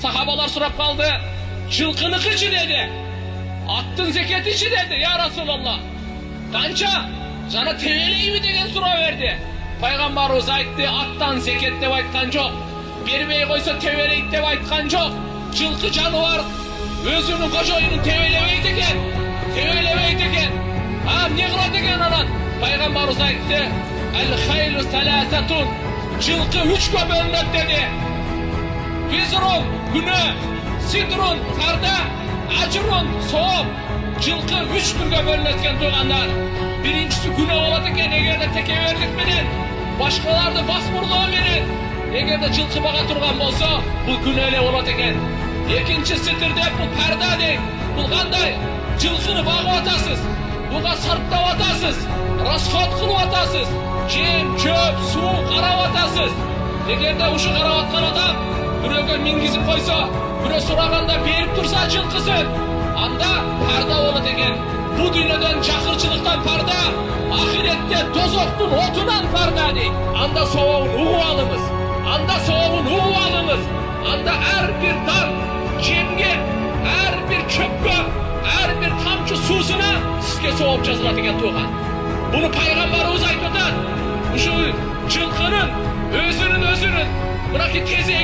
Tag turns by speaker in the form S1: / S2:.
S1: Sahabalar surap kaldı. Жылқыныкычы dedi. Attın zeketiçi dedi ya Resulallah. Kança? Жана тебелейби деген суроо берди. Пайгамбарыбыз айтты, аттан зекет деп айткан жок. Бербей койсо тебелейт деп айткан жок. Жылкы жаныбар өзүнүн кожоюнун тебелебейт экен. Тебелебейт экен. Эмне кылат экен анан? Пайгамбарыбыз айтты, "Эл-хайлу саласатун." Жылкы үчкө бөлүнөт dedi. Визрун күнөө, сидрун карда, ажрун сооп. Жылкы 3 түргө бөлүнөт экен туугандар. Биринчиси күнөө болот экен, эгерде текебердик менен башкаларды басмырлоо менен эгерде жылкы бага турган болсо, бул күнөө эле болот экен. Экинчи ситир деп бул парда дейт. Бул кандай? Жылкыны багып атасыз, буга сарптап атасыз, расход кылып атасыз, жем, чөп, суу карап атасыз. Эгерде ушу карап аткан адам бирөөгө мингизип койсо, бирөө сураганда берип турса жылкысын, анда парда болот экен. Bu dünyadan çakırçılıktan parda, ahirette dozoktun otunan parda deyip. Anda soğuğun uğualımız, anda soğuğun uğualımız, anda her bir tam cemge, her bir çöpke, her bir tamçı susuna sizge soğup жазылат экен туğan. Bunu Peygamberimiz aytatan, şu çılkının özünün, bırakı tezeye